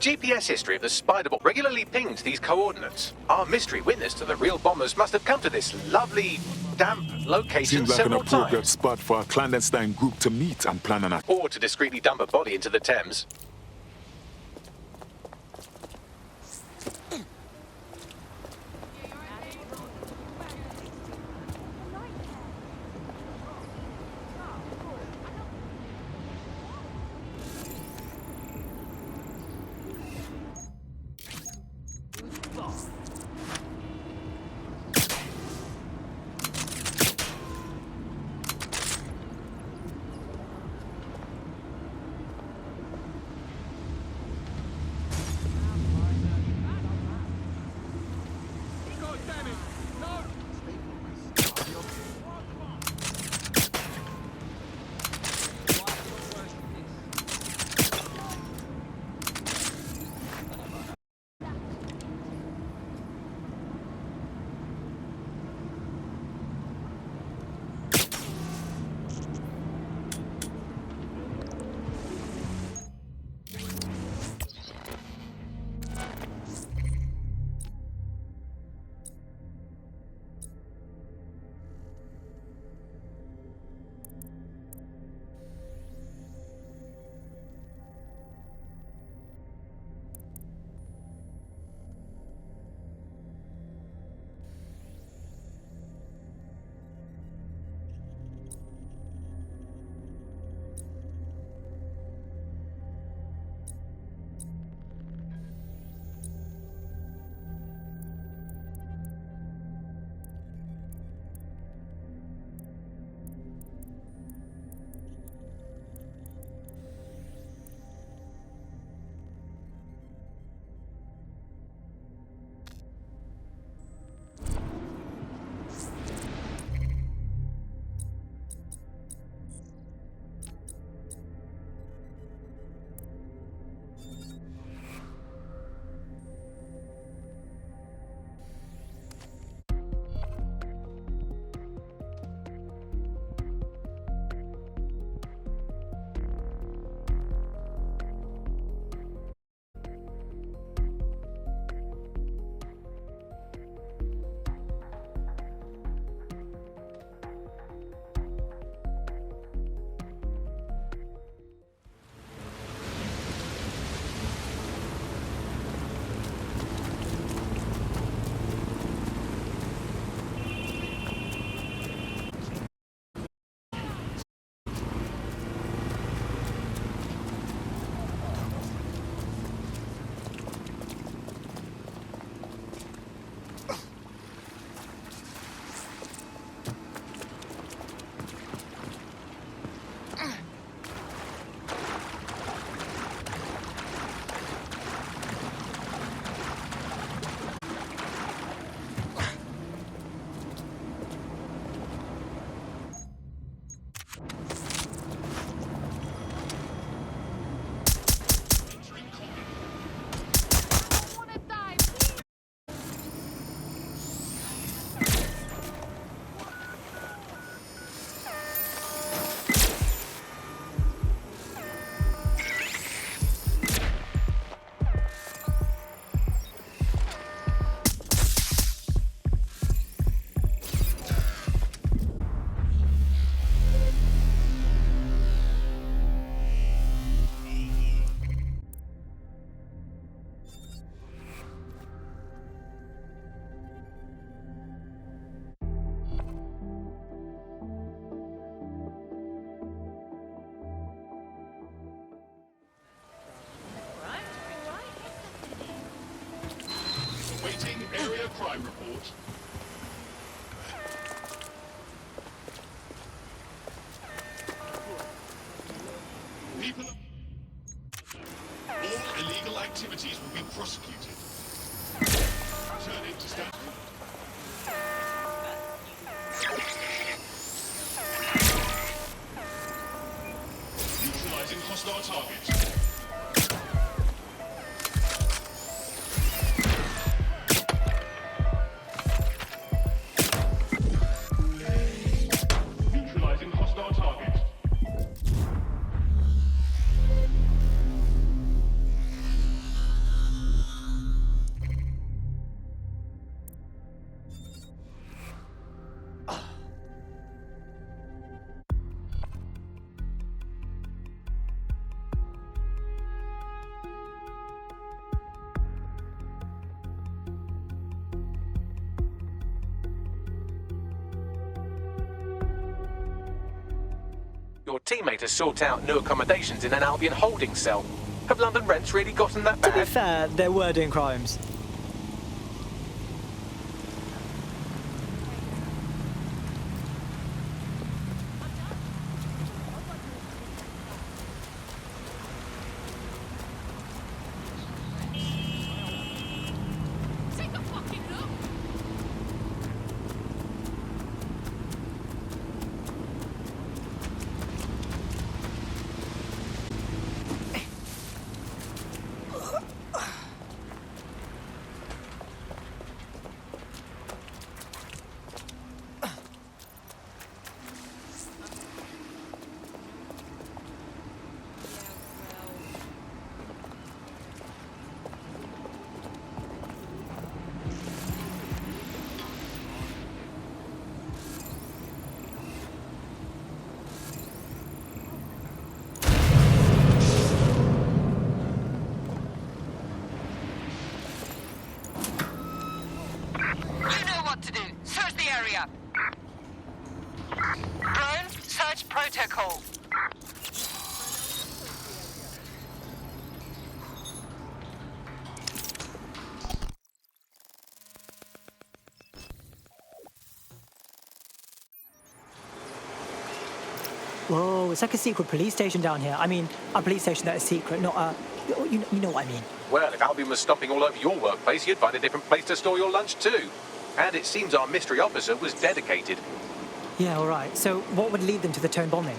GPS history of the spider ball regularly pinged these coordinates. Our mystery witness to the real bombers must have come to this lovely, damp location Seems like an several appropriate times. spot for a clandestine group to meet and plan an attack. Or to discreetly dump a body into the Thames. Awaiting area crime report. People... All illegal activities will be prosecuted. Returning to stand... Neutralizing hostile targets. Your teammate has sought out new accommodations in an Albion holding cell. Have London rents really gotten that To be bad? fair, they were doing crimes. Take a fucking look! You know what to do. Search the area. Drone, search protocol. Whoa, it's like a secret police station down here. I mean, a police station that is secret, not a... You know what I mean. Well, if Albion was stomping all over your workplace, you'd find a different place to store your lunch too. And it seems our mystery officer was dedicated. Yeah, all right. So what would lead them to the Tone bombing?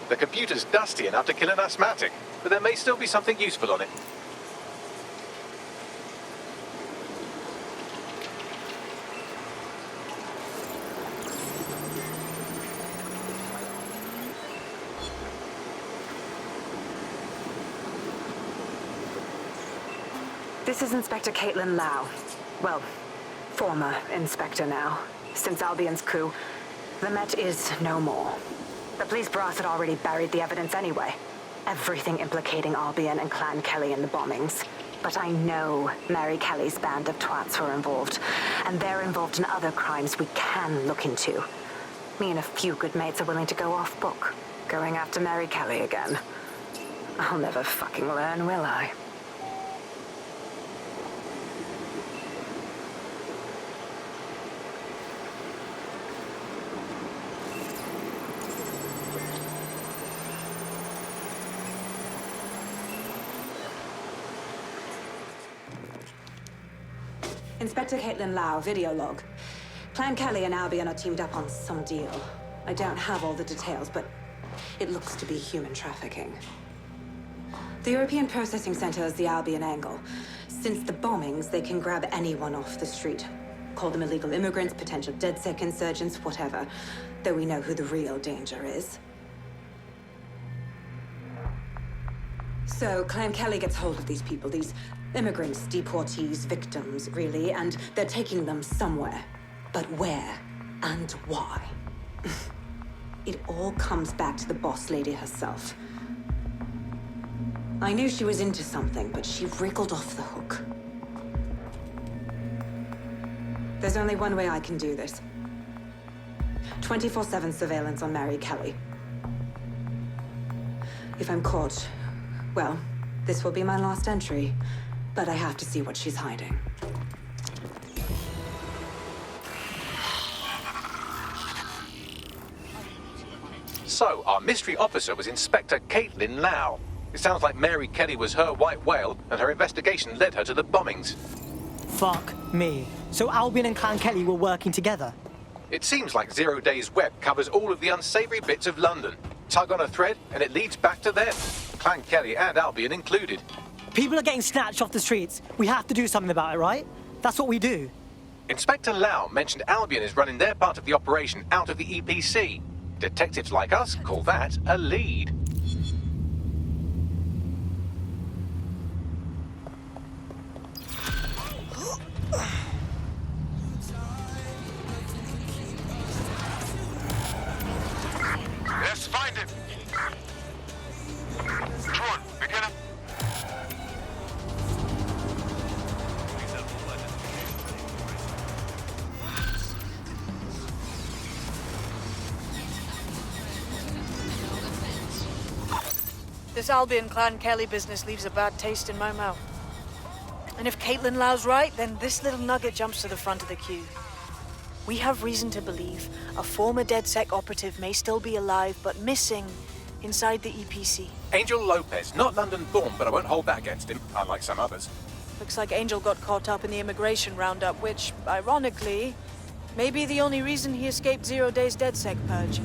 The computer's dusty enough to kill an asthmatic, but there may still be something useful on it. This is Inspector Caitlin Lau. Well, former inspector now. Since Albion's coup, the Met is no more. The police brass had already buried the evidence anyway. Everything implicating Albion and Clan Kelly in the bombings. But I know Mary Kelly's band of twats were involved, and they're involved in other crimes we can look into. Me and a few good mates are willing to go off book, going after Mary Kelly again. I'll never fucking learn, will I? Inspector Caitlin Lau, video log. Clan Kelly and Albion are teamed up on some deal. I don't have all the details, but it looks to be human trafficking. The European Processing Center is the Albion angle. Since the bombings, they can grab anyone off the street. Call them illegal immigrants, potential DedSec insurgents, whatever. Though we know who the real danger is. So, Clan Kelly gets hold of these people, these immigrants, deportees, victims, really, and they're taking them somewhere. But where and why? It all comes back to the boss lady herself. I knew she was into something, but she wriggled off the hook. There's only one way I can do this. 24/7 surveillance on Mary Kelly. If I'm caught, well, this will be my last entry. But I have to see what she's hiding. So, our mystery officer was Inspector Caitlin Lau. It sounds like Mary Kelly was her white whale, and her investigation led her to the bombings. Fuck me. So Albion and Clan Kelly were working together? It seems like Zero Days Web covers all of the unsavory bits of London. Tug on a thread, and it leads back to them. Clan Kelly and Albion included. People are getting snatched off the streets. We have to do something about it, right? That's what we do. Inspector Lau mentioned Albion is running their part of the operation out of the EPC. Detectives like us call that a lead. Let's find him. Drone, begin up. This Albion Clan Kelly business leaves a bad taste in my mouth. And if Caitlin Lau's right, then this little nugget jumps to the front of the queue. We have reason to believe a former DedSec operative may still be alive, but missing inside the EPC. Angel Lopez, not London-born, but I won't hold that against him, unlike some others. Looks like Angel got caught up in the immigration roundup, which, ironically, may be the only reason he escaped 0 Days DedSec purge.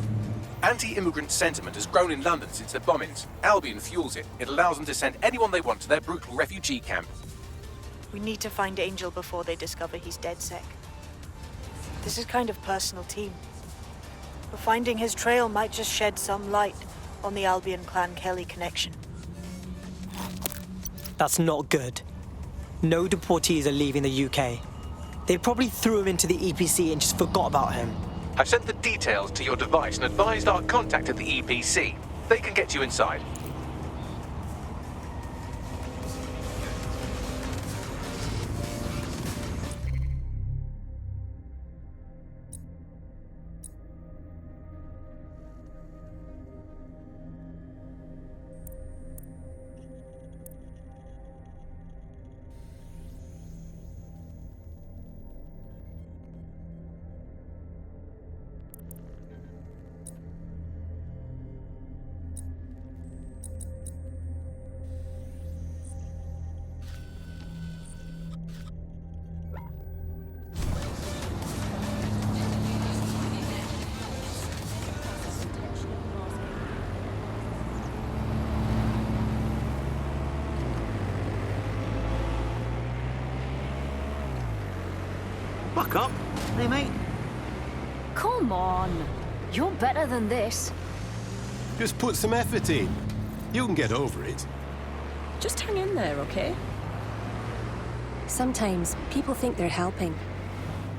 Anti-immigrant sentiment has grown in London since the bombings. Albion fuels it. It allows them to send anyone they want to their brutal refugee camp. We need to find Angel before they discover he's DedSec. This is kind of personal team. But finding his trail might just shed some light on the Albion Clan Kelly connection. That's not good. No deportees are leaving the UK. They probably threw him into the EPC and just forgot about him. I've sent the details to your device and advised our contact at the EPC. They can get you inside. Buck up. Hey, mate. Come on. You're better than this. Just put some effort in. You can get over it. Just hang in there, okay? Sometimes people think they're helping,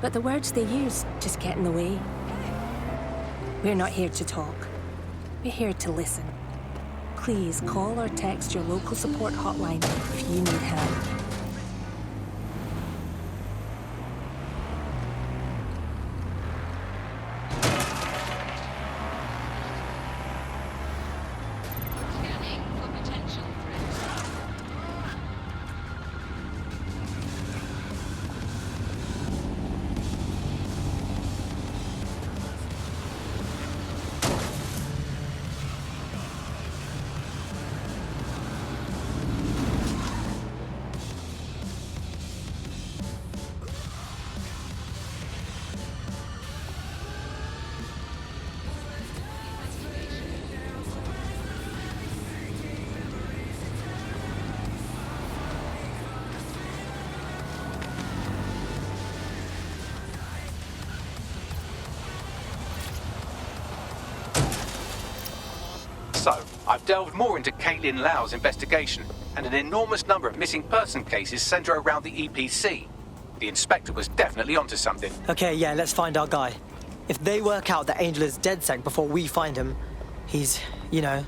but the words they use just get in the way. We're not here to talk. We're here to listen. Please call or text your local support hotline if you need help. So, I've delved more into Caitlin Lau's investigation, and an enormous number of missing person cases center around the EPC. The inspector was definitely onto something. Okay, yeah, let's find our guy. If they work out that Angel is DedSec before we find him, he's, you know,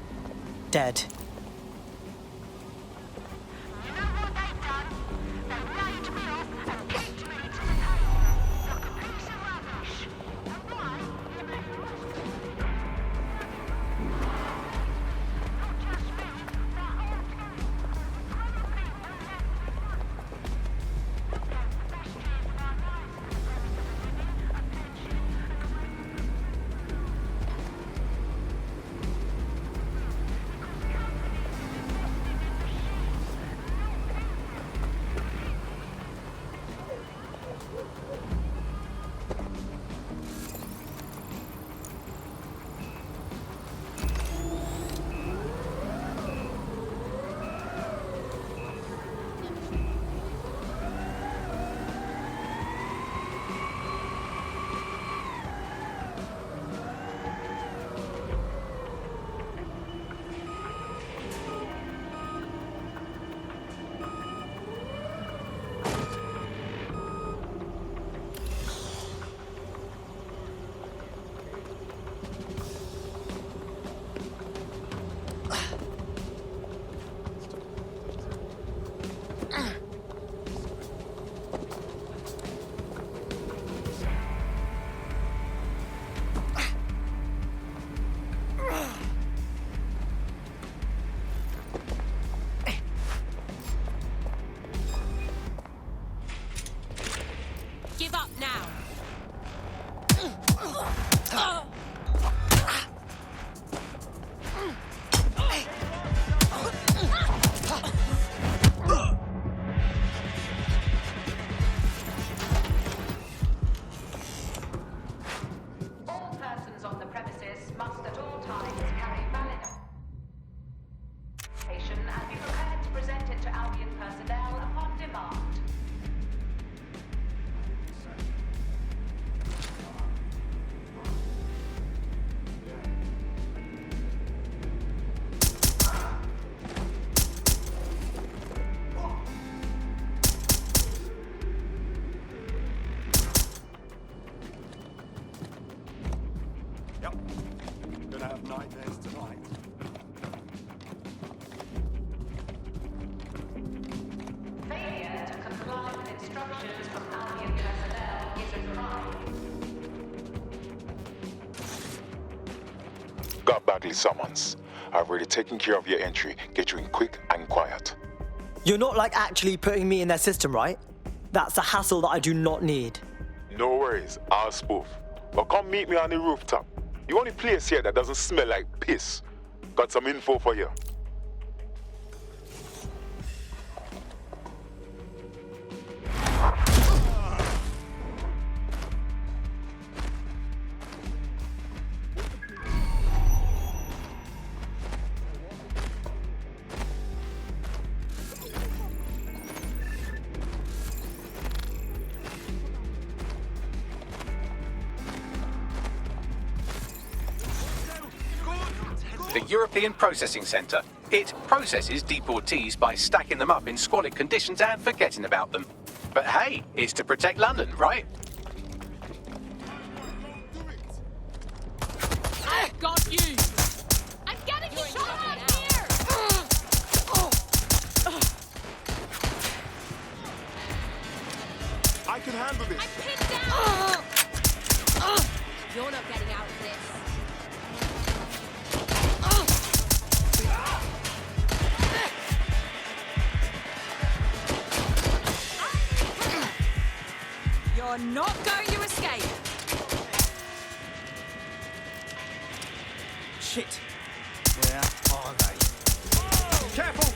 dead. gonna have nightmares tonight. Failure to comply with instructions from Albion personnel is a crime. Got Bagley summons. I've already taken care of your entry. Get you in quick and quiet. You're not like actually putting me in their system, right? That's a hassle that I do not need. No worries, I'll spoof. But come meet me on the rooftop. The only place here that doesn't smell like piss. Got some info for you. The European Processing Centre. It processes deportees by stacking them up in squalid conditions and forgetting about them. But hey, it's to protect London, right? I got you! I'm getting shot out here! I can handle this. I'm pinned down! You're not getting out of this. You're not going to escape! Shit. Where are they? Careful!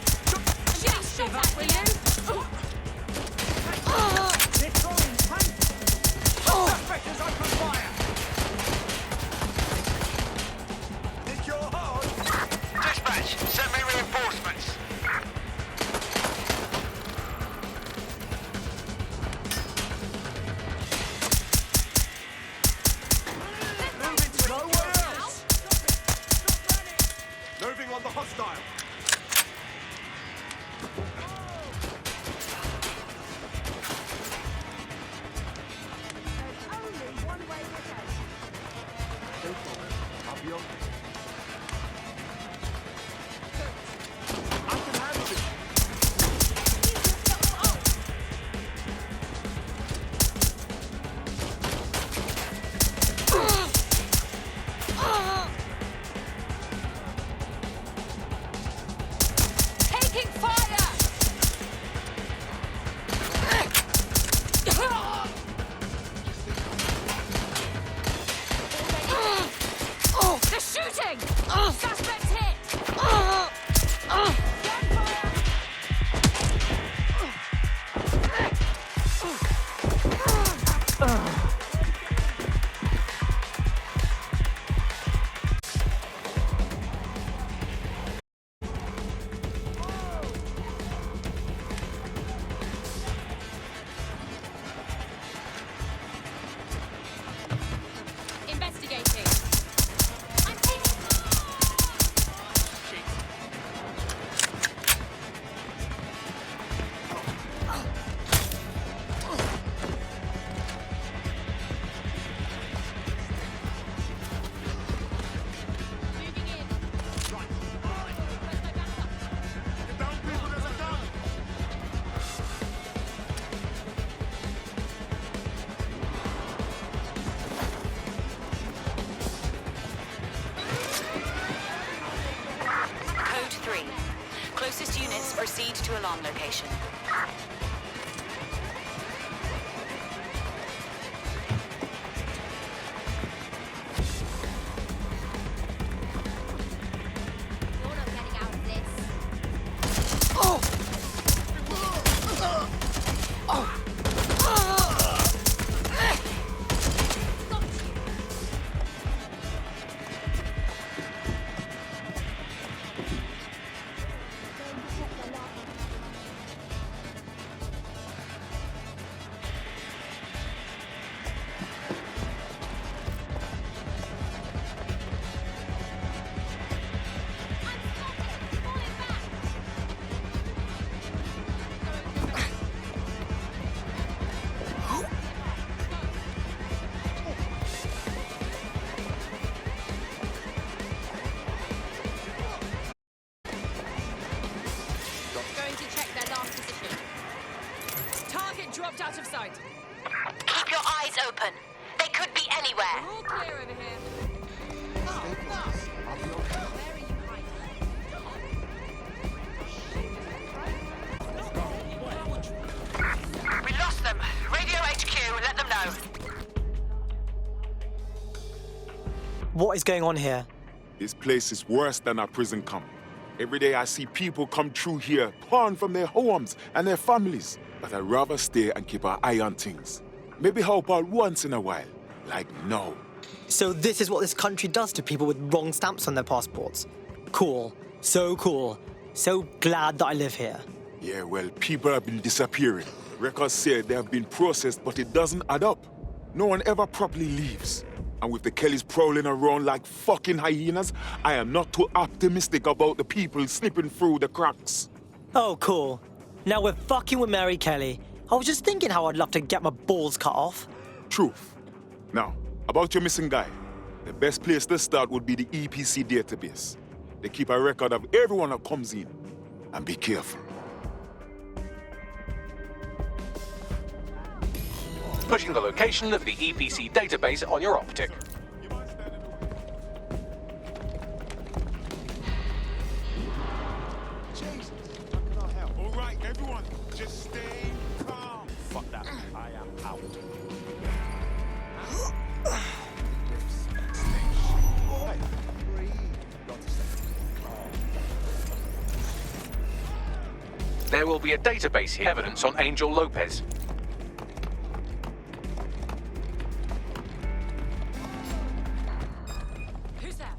Just shut up, will you? They're throwing paint! Suspect is open fire! Think you're hard? Dispatch, send me reinforcements. Nowhere else! Moving on the hostile. I'll be okay. I can handle this. Taking fire! They're shooting! Suspect hit! Gunfire! Investigating. I'm taking... Moving in. Where's my backup? Get down, people, there's a gun! Code 3. Closest units proceed to alarm location. You're not getting out of this. Got you. anywhere. We're all clear over here. We lost them. Radio HQ, let them know. What is going on here? This place is worse than a prison camp. Every day I see people come through here, torn from their homes and their families. But I'd rather stay and keep an eye on things. Maybe help out once in a while. Like now. So this is what this country does to people with wrong stamps on their passports. Cool. So cool. So glad that I live here. Yeah, well, people have been disappearing. Records say they have been processed, but it doesn't add up. No one ever properly leaves. And with the Kellys prowling around like fucking hyenas, I am not too optimistic about the people slipping through the cracks. Oh, cool. Now we're fucking with Mary Kelly. I was just thinking how I'd love to get my balls cut off. Truth. Now, about your missing guy. The best place to start would be the EPC database. They keep a record of everyone that comes in. And be careful. Pushing the location of the EPC database on your optic. All right, everyone, just stay calm. Fuck that. I am out. There will be a database here. Evidence on Angel Lopez. Who's that?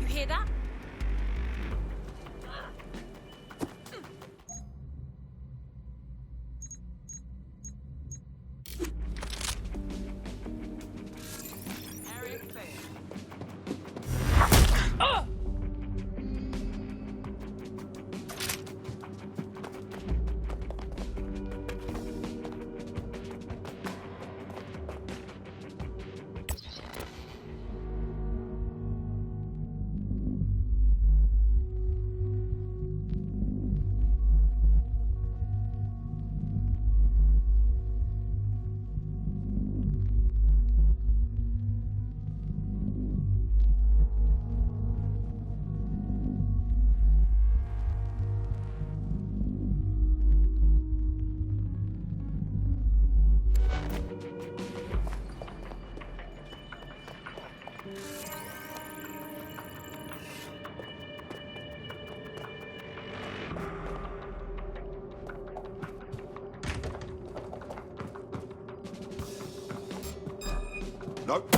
You hear that? Area clear. Nope.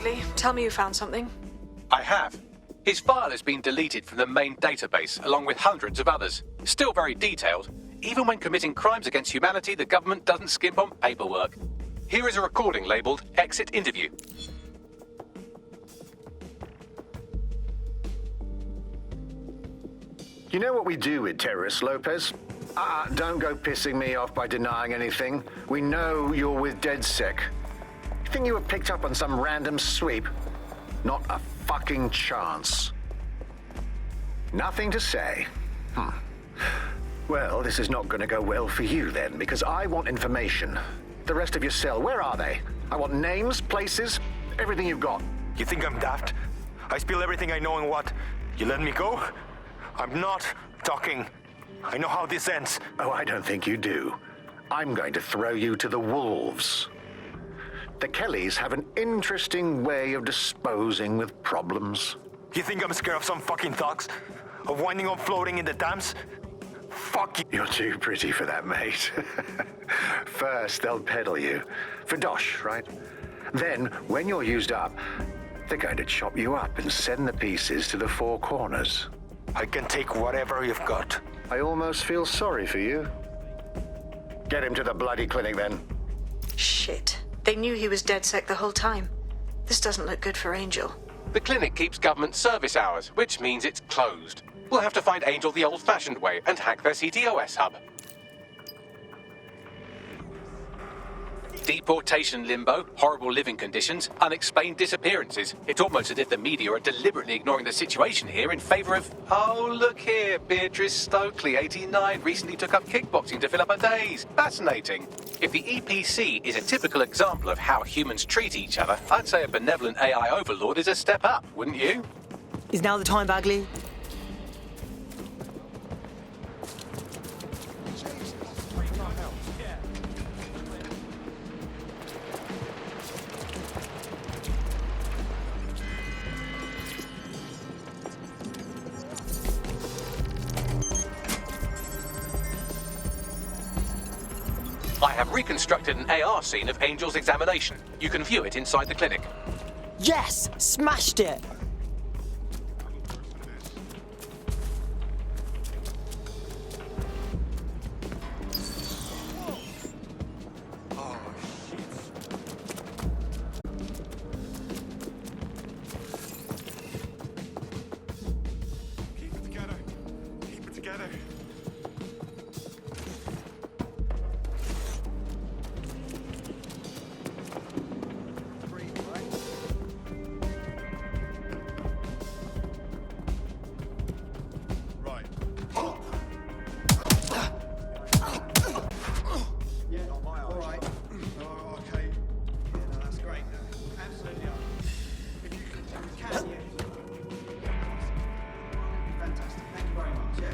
Bagley. Tell me you found something. I have. His file has been deleted from the main database, along with hundreds of others. Still very detailed. Even when committing crimes against humanity, the government doesn't skimp on paperwork. Here is a recording labeled Exit Interview. You know what we do with terrorists, Lopez? Don't go pissing me off by denying anything. We know you're with DedSec. You think you were picked up on some random sweep? Not a fucking chance. Nothing to say. Well, this is not going to go well for you then, because I want information. The rest of your cell, where are they? I want names, places, everything you've got. You think I'm daft? I spill everything I know and what? You let me go? I'm not talking. I know how this ends. Oh, I don't think you do. I'm going to throw you to the wolves. The Kellys have an interesting way of disposing with problems. You think I'm scared of some fucking thugs? Of winding up floating in the dams? Fuck you. You're too pretty for that, mate. First, they'll peddle you. For dosh, right? Then, when you're used up, they're going to chop you up and send the pieces to the Four Corners. I can take whatever you've got. I almost feel sorry for you. Get him to the bloody clinic, then. Shit. They knew he was DedSec the whole time. This doesn't look good for Angel. The clinic keeps government service hours, which means it's closed. We'll have to find Angel the old-fashioned way and hack their CTOS hub. Deportation limbo, horrible living conditions, unexplained disappearances. It's almost as if the media are deliberately ignoring the situation here in favor of... Oh, look here, Beatrice Stokely, 89, recently took up kickboxing to fill up her days. Fascinating. If the EPC is a typical example of how humans treat each other, I'd say a benevolent AI overlord is a step up, wouldn't you? Is now the time, Bagley? I have reconstructed an AR scene of Angel's examination. You can view it inside the clinic. Yes! Smashed it! Keep it together. Keep it together. Right. Yeah, not my eyes. All right. Oh, okay. Yeah, no, that's great. Absolutely. If you can, yeah. Fantastic. Thank you very much. Yeah.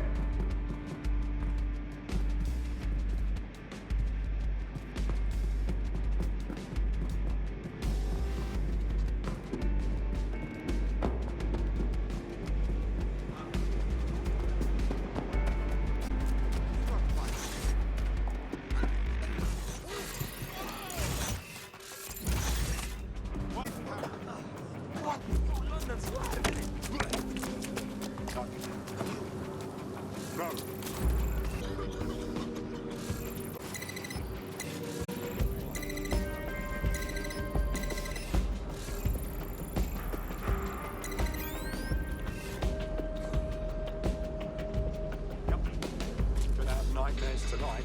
Gonna have nightmares tonight.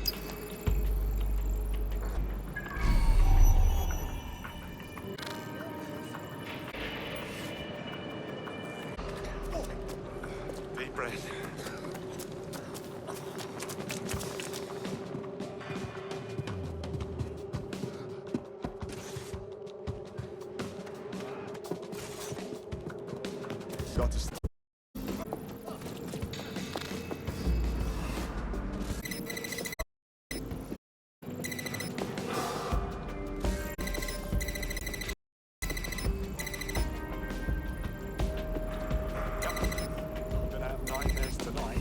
Deep breath. Got to stop. Gonna have nightmares tonight.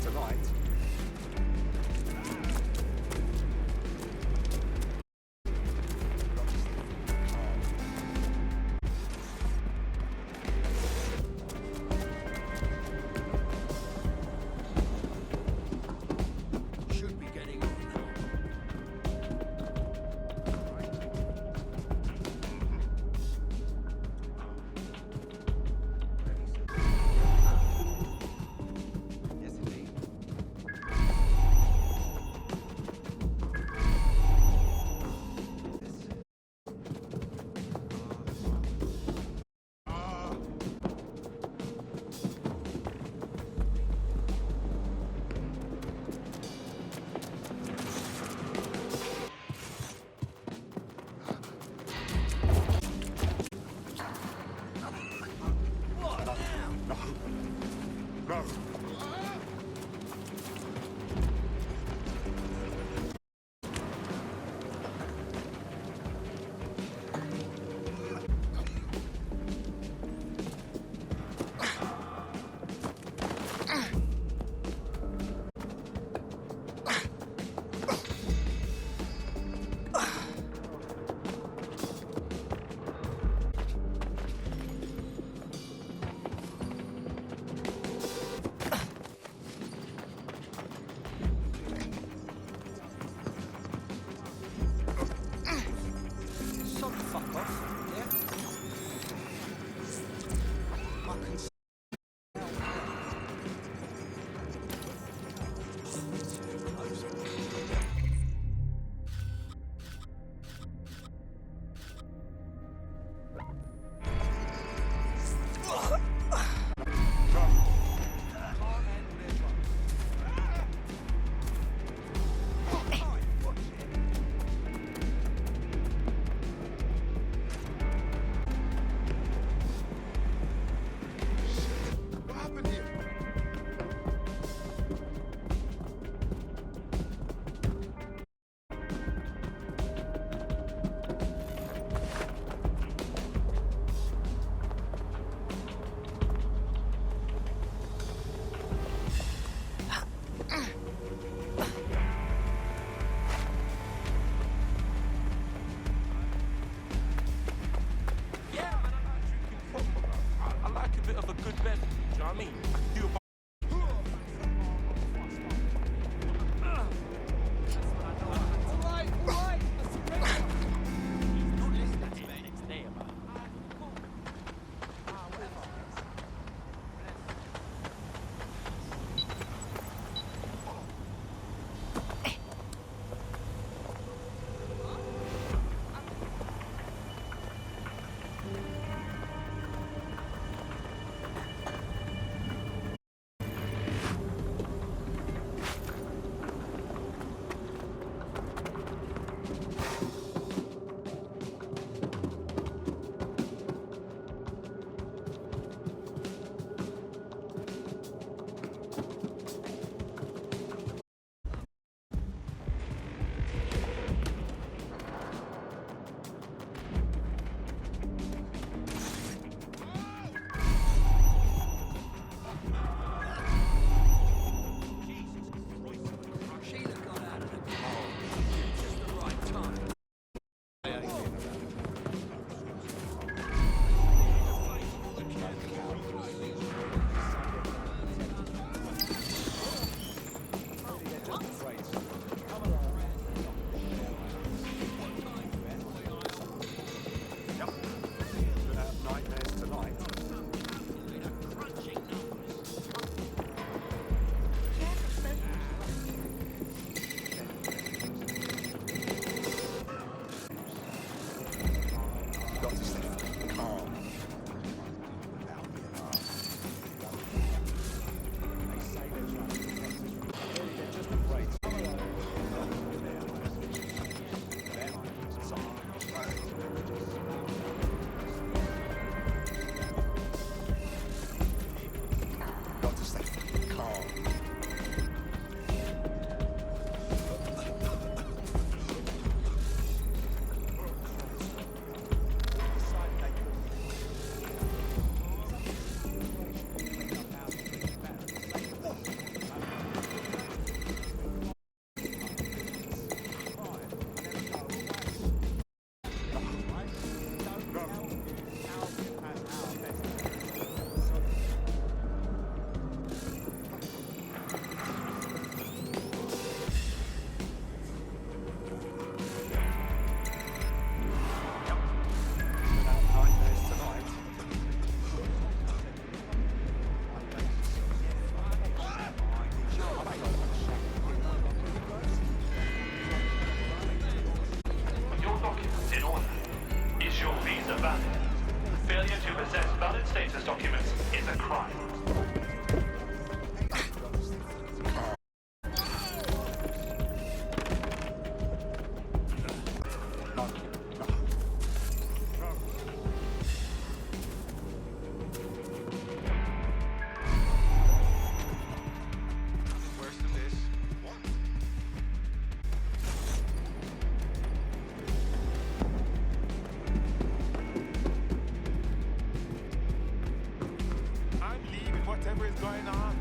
tonight. Should be getting on now. Yes, indeed. No. Sod the fuck off, yeah? Fucking What happened here? Yeah, man, I like drinking proper. I like a bit of a good beverage, you know what I mean? I can do a whatever is going on.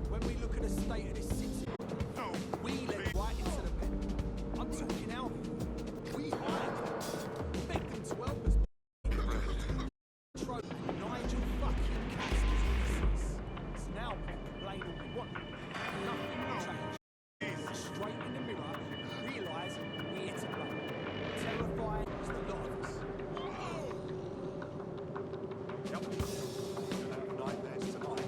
When we look at the state of this city, we let right into the pen. I'm talking out. We hide. Beg them to help us. Nigel fucking Cassidy's innocence. So now we can complain all we want. Nothing will change. Straight in the mirror, realise we're to blame. Terrified as the lot of us. Yep. Gonna have nightmares tonight.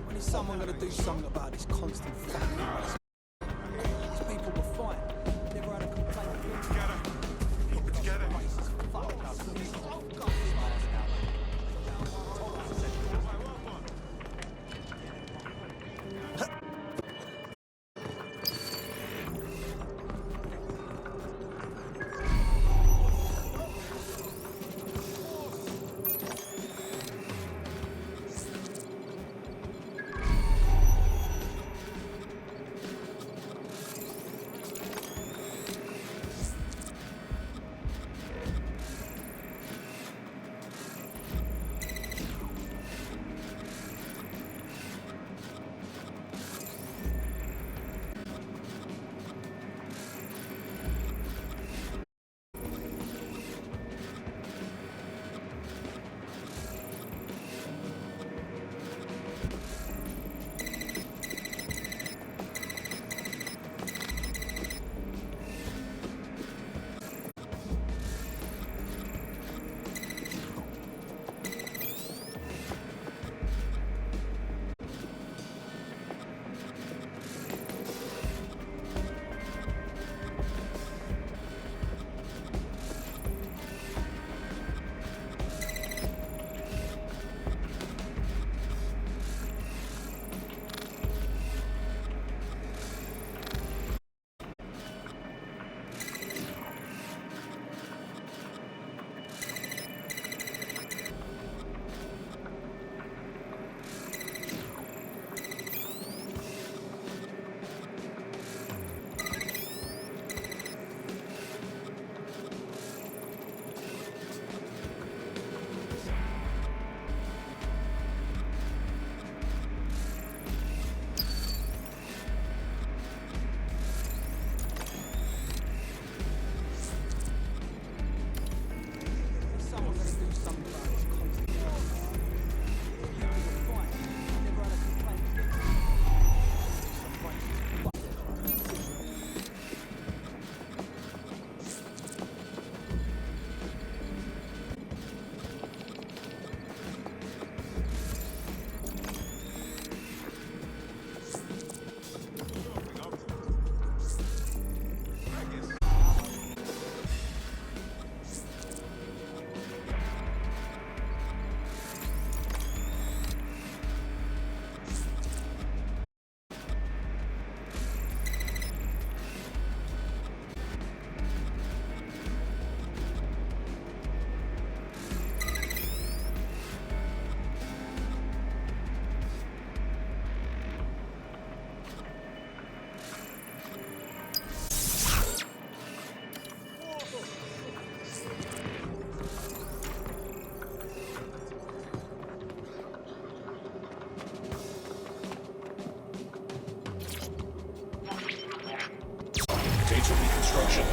When is someone going to do something about this constant fucking noise? These people were fine. Never had a complaint. Together. Keep it together. Fuck us.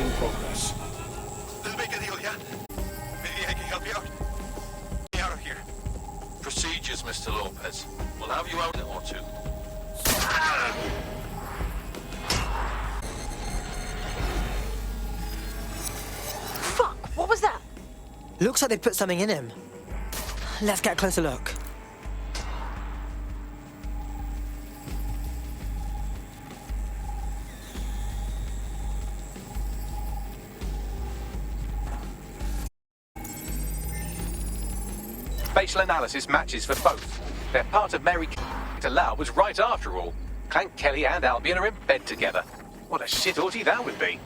in progress. Let's make a deal, yeah? Maybe I can help you out. Get me out of here. Procedures, Mr. Lopez. We'll have you out in or two. Fuck! What was that? Looks like they put something in him. Let's get a closer look. Facial analysis matches for both. They're part of Mary Lau was right after all. Clank Kelly and Albion are in bed together. What a shit orgy that would be.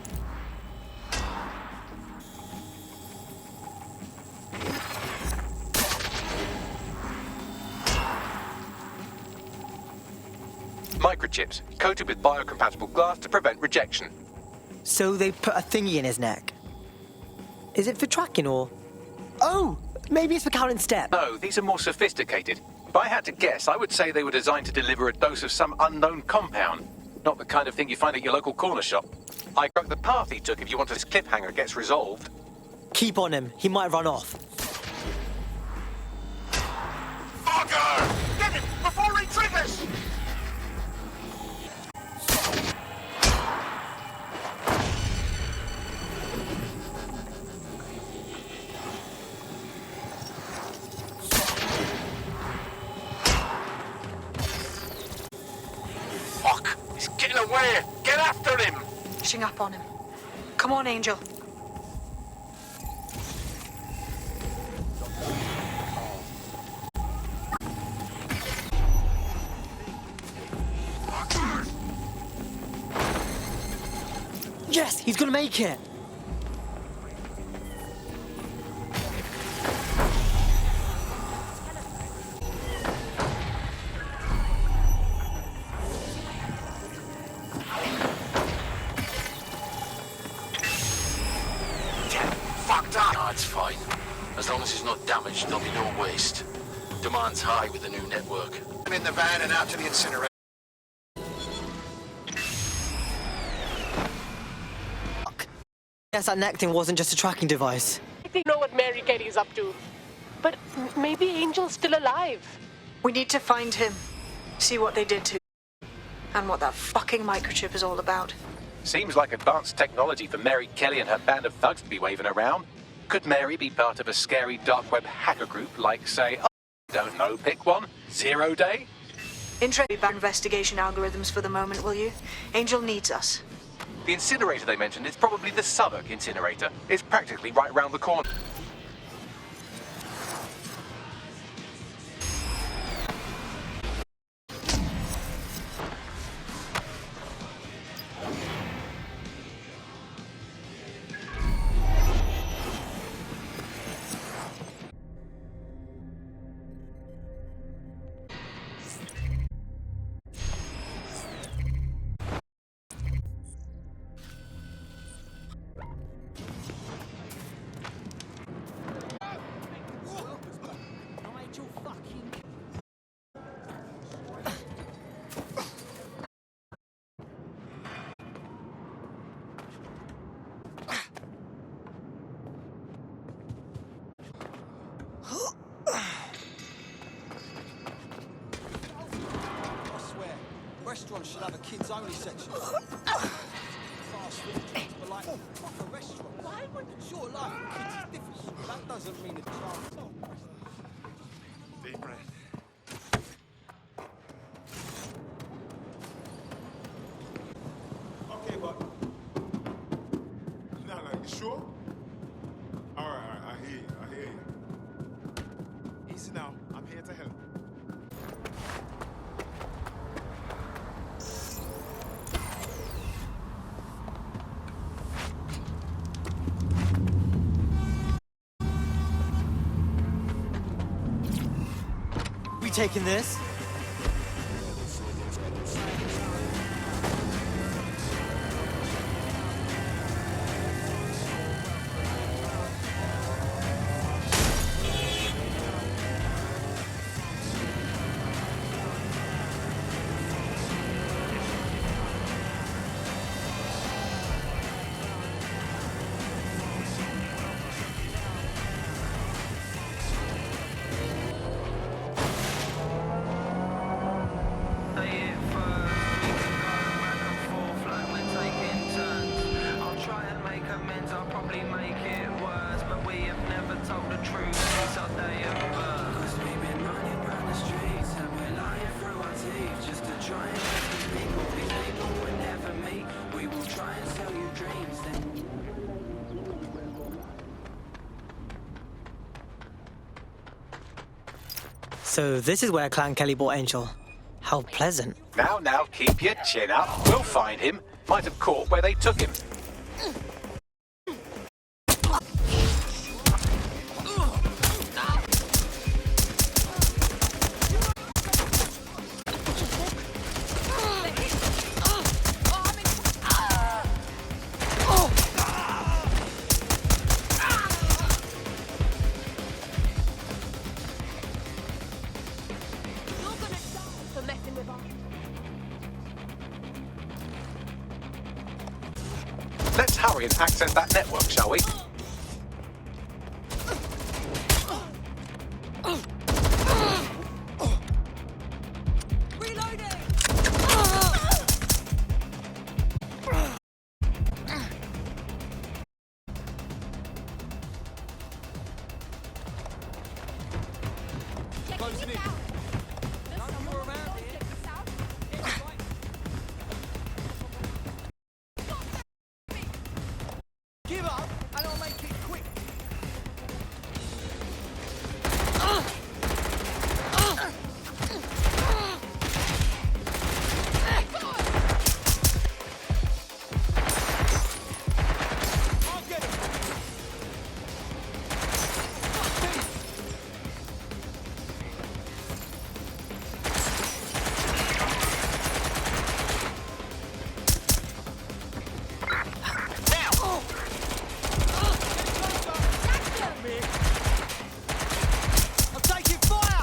Microchips, coated with biocompatible glass to prevent rejection. So they put a thingy in his neck. Is it for tracking or... Oh! Maybe it's for counting steps. No, these are more sophisticated. If I had to guess, I would say they were designed to deliver a dose of some unknown compound. Not the kind of thing you find at your local corner shop. I broke the path he took if you want this cliffhanger gets resolved. Keep on him. He might run off. Fucker! Get him before he triggers! Fuck! He's getting away! Get after him! Pushing up on him. Come on, Angel. Yes, he's gonna make it. Fucked up! No, it's fine. As long as he's not damaged, there'll be no waste. Demand's high with the new network. I'm in the van and out to the incinerator. Guess that neck thing wasn't just a tracking device. I think know what Mary Kelly's up to. But maybe Angel's still alive. We need to find him. See what they did to him. And what that fucking microchip is all about. Seems like advanced technology for Mary Kelly and her band of thugs to be waving around. Could Mary be part of a scary dark web hacker group like, say, don't know, pick one, 0 Day? Interesting investigation algorithms for the moment, will you? Angel needs us. The incinerator they mentioned is probably the Southwark incinerator. It's practically right round the corner. Nigel fucking... I swear, restaurants should have a kids-only section. Fast food joints, but like proper restaurants. Why would sure life for kids is different? But that doesn't mean a child. Deep breath. Okay, but... No, you sure? All right, I hear you. Easy now, I'm here to help. We taking this? So this is where Clan Kelly bought Angel. How pleasant. Now, keep your chin up. We'll find him. Might have caught where they took him. Let's hurry and access that network, shall we? Closing in. Give up, and I'll make it quick. I'll get him. I'm taking fire!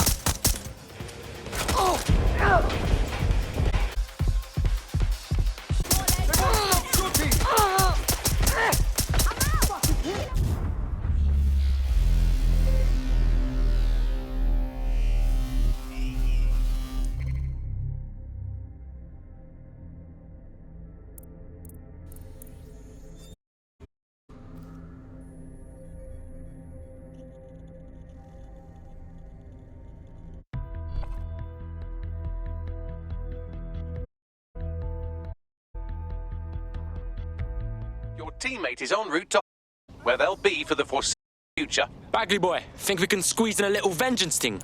Your teammate is en route to where they'll be for the foreseeable future. Bagley boy, think we can squeeze in a little vengeance thing?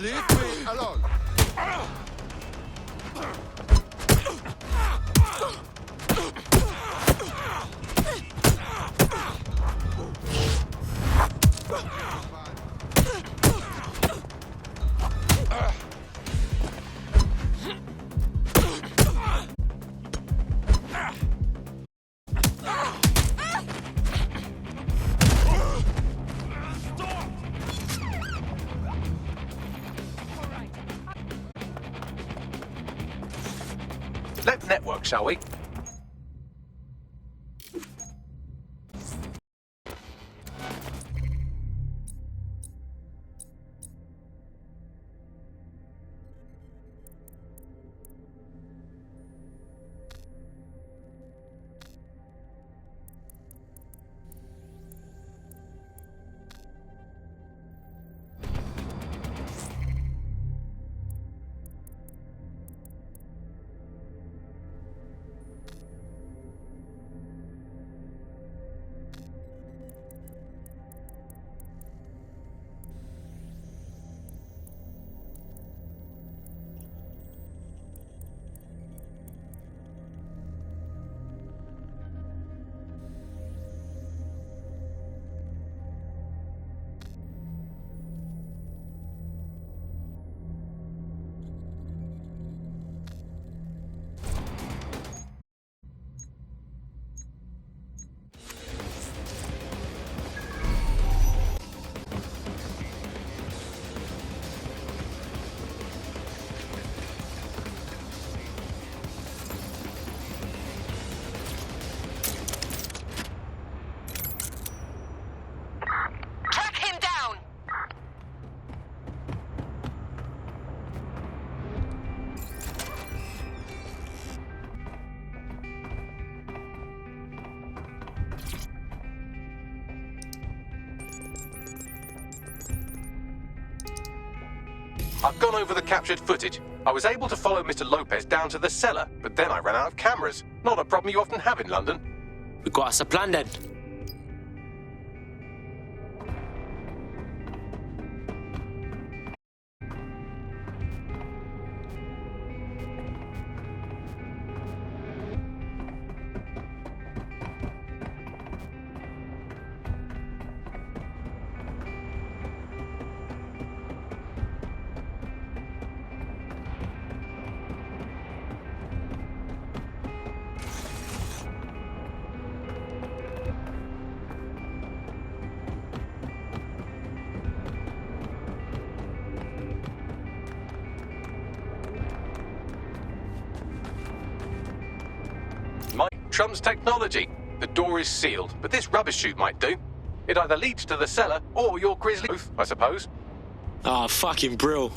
Leave me alone. Let's network, shall we? I've gone over the captured footage. I was able to follow Mr. Lopez down to the cellar, but then I ran out of cameras. Not a problem you often have in London. We got us a plan then. Mike trumps technology. The door is sealed, but this rubbish chute might do. It either leads to the cellar or your grisly booth, I suppose. Ah, fucking brill.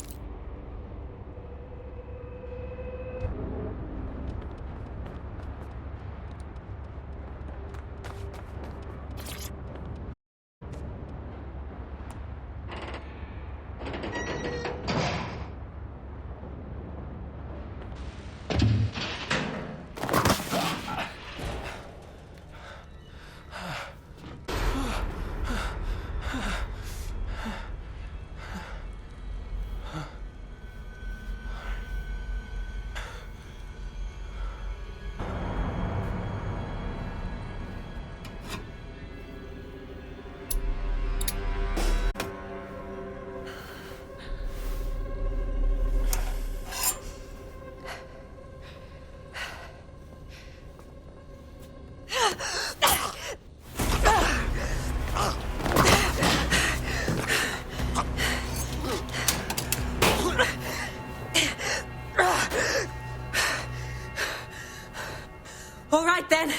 All right then.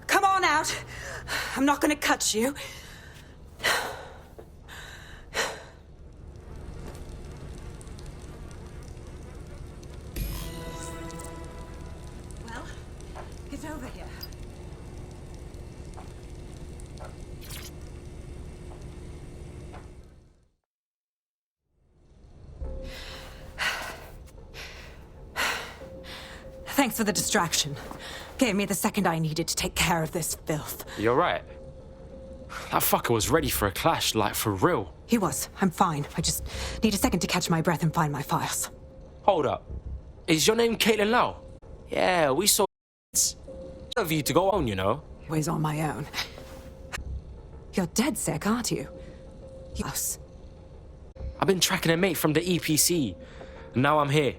Come on out. I'm not gonna cut you. Well, get over here. Thanks for the distraction. Gave me the second I needed to take care of this filth. You're right. That fucker was ready for a clash, like for real. He was. I'm fine. I just need a second to catch my breath and find my files. Hold up. Is your name Caitlin Lau? Yeah, we saw of you to go on, you know. Always on my own. You're dead sick, aren't you? Yes. I've been tracking a mate from the EPC, and now I'm here.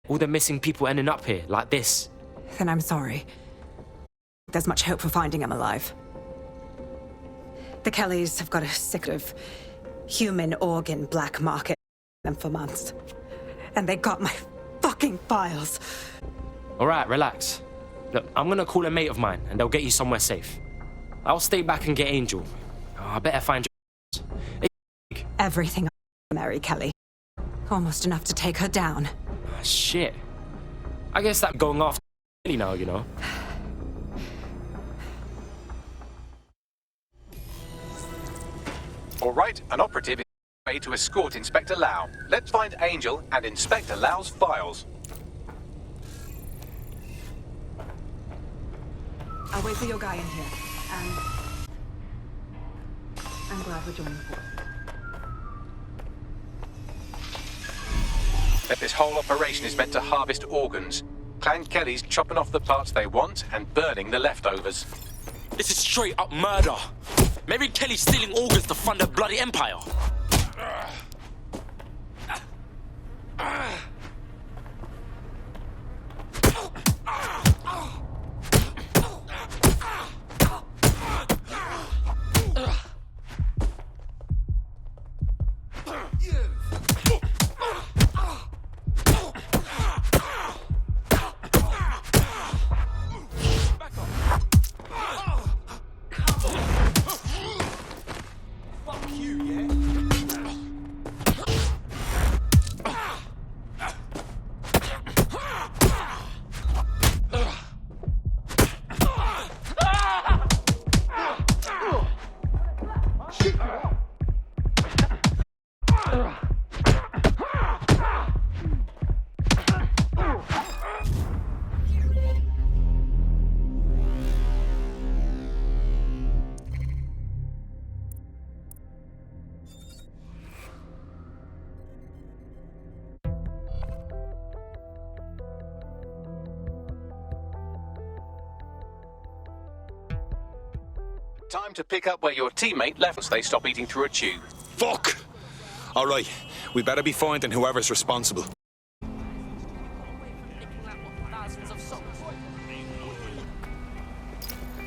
All the missing people ending up here, like this. Then I'm sorry. There's much hope for finding him alive. The Kellys have got a sick of human organ black market them for months. And they got my fucking files. All right, relax. Look, I'm gonna call a mate of mine, and they'll get you somewhere safe. I'll stay back and get Angel. I better find you. Everything Mary Kelly. Almost enough to take her down. Shit. I guess that going off now, you know. All right, an operative is on the way to escort Inspector Lau. Let's find Angel and Inspector Lau's files. I'll wait for your guy in here. And I'm glad we're joining forces. This whole operation is meant to harvest organs. Clan Kelly's chopping off the parts they want and burning the leftovers. This is straight up murder. Mary Kelly's stealing organs to fund her bloody empire. Time to pick up where your teammate left once they stop eating through a tube. Fuck! Alright, we better be finding whoever's responsible.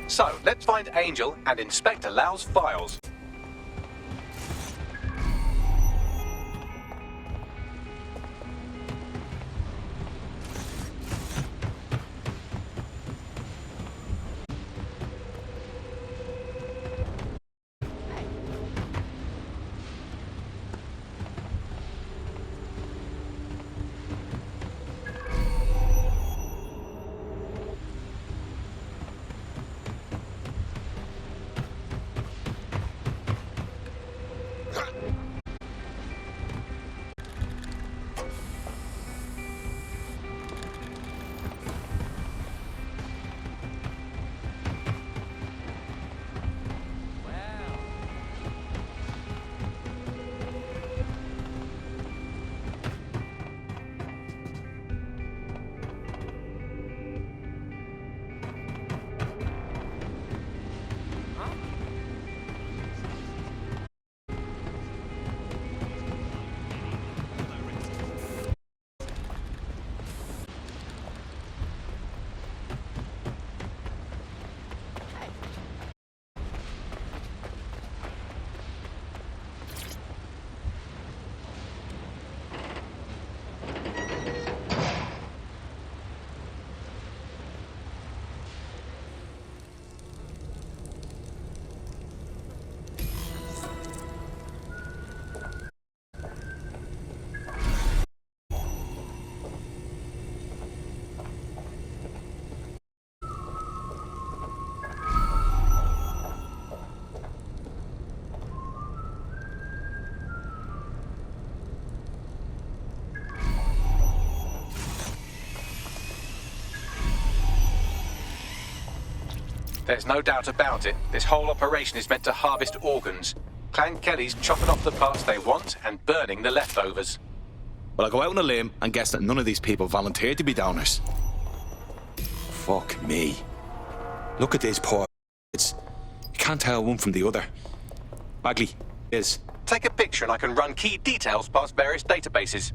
So, let's find Angel and Inspector Lau's files. There's no doubt about it. This whole operation is meant to harvest organs. Clan Kelly's chopping off the parts they want and burning the leftovers. Well, I'll go out on a limb and guess that none of these people volunteered to be donors. Fuck me. Look at these poor kids. You can't tell one from the other. Bagley, is. Take a picture and I can run key details past various databases.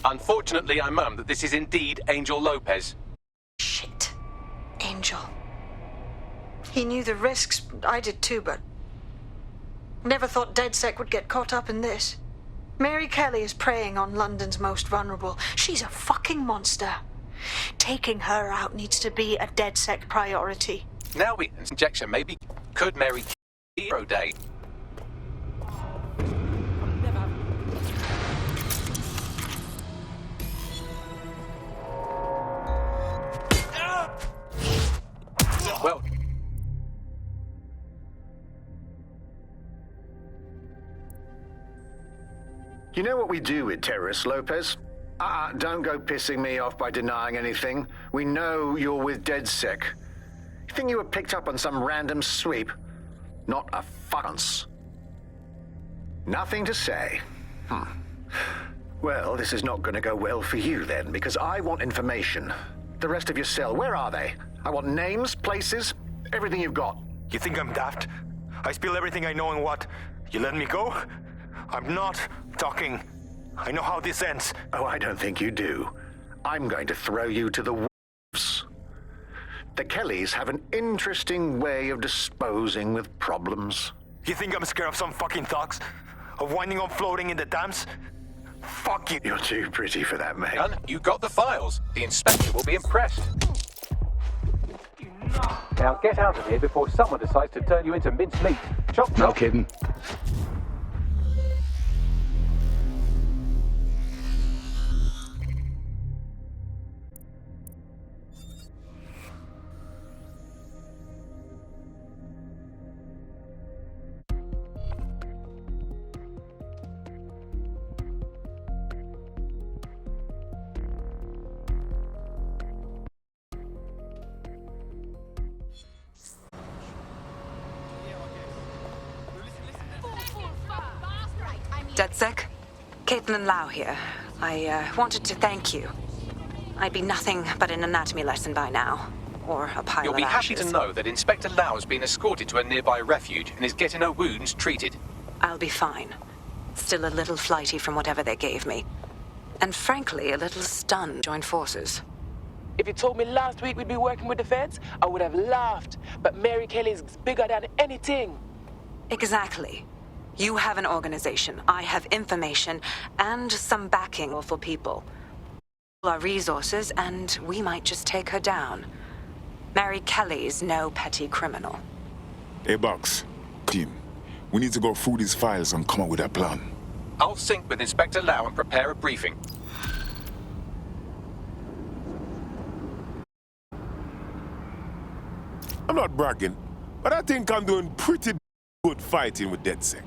Unfortunately, I mum that this is indeed Angel Lopez. Shit. Angel. He knew the risks. I did too, but... Never thought DedSec would get caught up in this. Mary Kelly is preying on London's most vulnerable. She's a fucking monster. Taking her out needs to be a DedSec priority. Now we injection maybe could Mary Hero Day. Well, You know what we do with terrorists, Lopez? Don't go pissing me off by denying anything. We know you're with DedSec. You think you were picked up on some random sweep? Not a fuckunce. Nothing to say. Well, this is not going to go well for you then, because I want information. The rest of your cell, where are they? I want names, places, everything you've got. You think I'm daft? I spill everything I know and what? You let me go? I'm not talking. I know how this ends. Oh, I don't think you do. I'm going to throw you to the wolves. The Kellys have an interesting way of disposing with problems. You think I'm scared of some fucking thugs? Of winding up floating in the dams? Fuck you. You're too pretty for that, mate. Gun, you got the files. The inspector will be impressed. Now get out of here before someone decides to turn you into minced meat. Chop, chop. No kidding. DedSec? Caitlin Lau here. I wanted to thank you. I'd be nothing but an anatomy lesson by now. Or a pile You'll of be happy ashes. to know that Inspector Lau has been escorted to a nearby refuge and is getting her wounds treated. I'll be fine. Still a little flighty from whatever they gave me. And frankly, a little stunned joined forces. If you told me last week we'd be working with the feds, I would have laughed. But Mary Kelly's bigger than anything. Exactly. You have an organization, I have information, and some backing for people. Our resources, and we might just take her down. Mary Kelly's no petty criminal. Hey, Box. Team, we need to go through these files and come up with a plan. I'll sync with Inspector Lau and prepare a briefing. I'm not bragging, but I think I'm doing pretty good fighting with DedSec.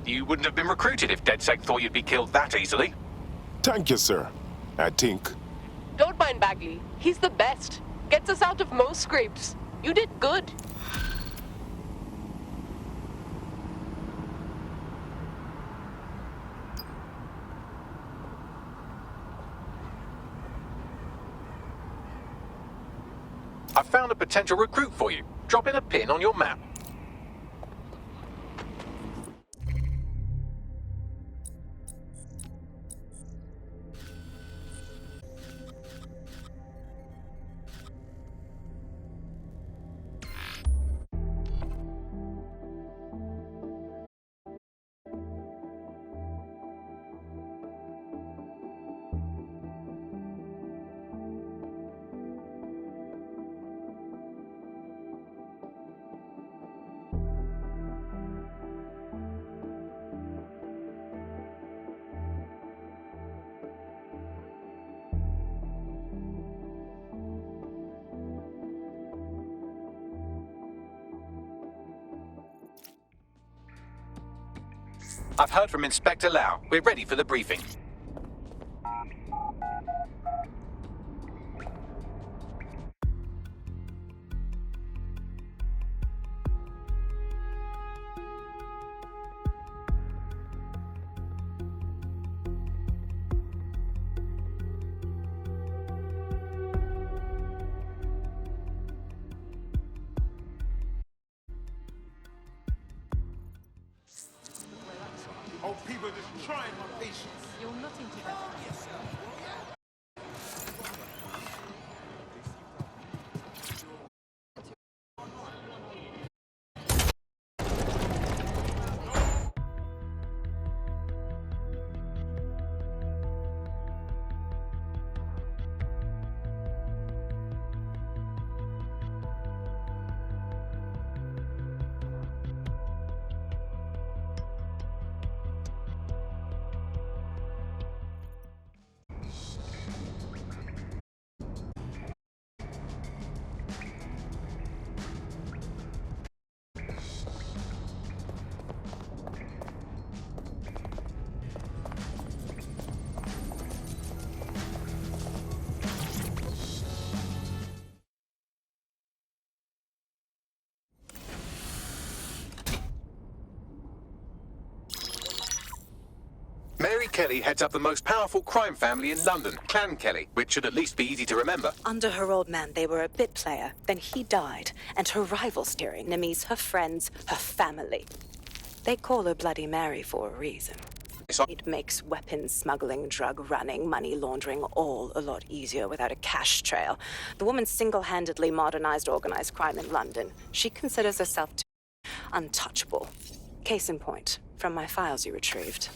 You wouldn't have been recruited if DedSec thought you'd be killed that easily. Thank you, sir. I think. Don't mind Bagley. He's the best. Gets us out of most scrapes. You did good. I found a potential recruit for you. Drop in a pin on your map. I've heard from Inspector Lau. We're ready for the briefing. people just trying my patience. You're not into that. Mary Kelly heads up the most powerful crime family in London, Clan Kelly, which should at least be easy to remember. Under her old man, they were a bit player. Then he died, and her rivals here, enemies, her friends, her family. They call her Bloody Mary for a reason. It makes weapons smuggling, drug running, money laundering all a lot easier without a cash trail. The woman single-handedly modernized organized crime in London. She considers herself untouchable. Case in point, from my files you retrieved.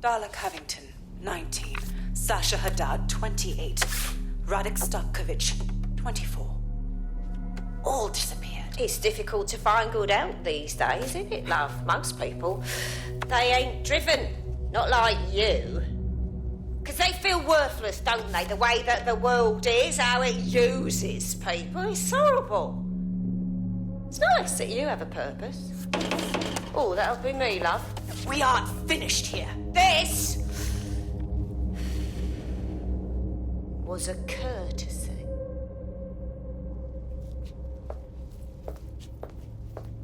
Darla Covington, 19. Sasha Haddad, 28. Radek Stavkovich, 24. All disappeared. It's difficult to find good help these days, isn't it, love? Most people, they ain't driven. Not like you. 'Cause they feel worthless, don't they? The way that the world is, how it uses people. It's horrible. It's nice that you have a purpose. Oh, that'll be me, love. We aren't finished here. This was a courtesy.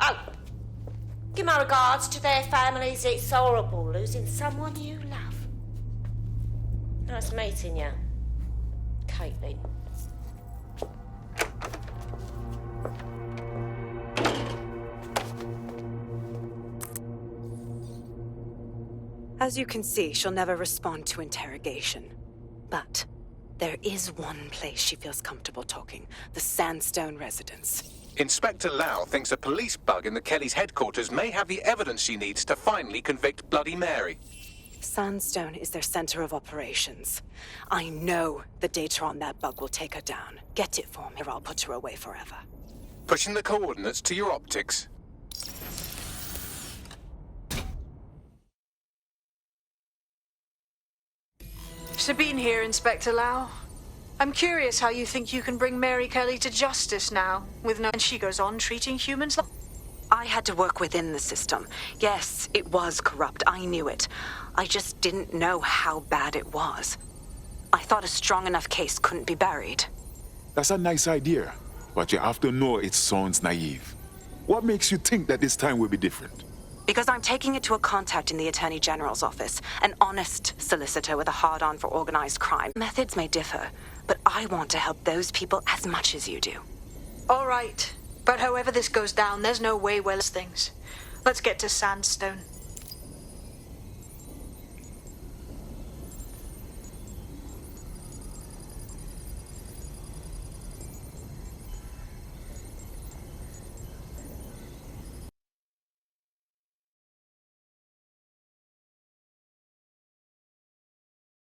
Oh, give my regards to their families. It's horrible losing someone you love. Nice meeting you, Caitlin. As you can see, she'll never respond to interrogation. But there is one place she feels comfortable talking, the Sandstone residence. Inspector Lau thinks a police bug in the Kellys' headquarters may have the evidence she needs to finally convict Bloody Mary. Sandstone is their center of operations. I know the data on that bug will take her down. Get it for me, or I'll put her away forever. Pushing the coordinates to your optics. Sabine here, Inspector Lau. I'm curious how you think you can bring Mary Kelly to justice now, with no... And she goes on treating humans like... I had to work within the system. Yes, it was corrupt. I knew it. I just didn't know how bad it was. I thought a strong enough case couldn't be buried. That's a nice idea, but you have to know it sounds naive. What makes you think that this time will be different? Because I'm taking it to a contact in the Attorney General's office, an honest solicitor with a hard-on for organized crime. Methods may differ, but I want to help those people as much as you do. All right. But however this goes down, there's no way we'll things. Let's get to Sandstone.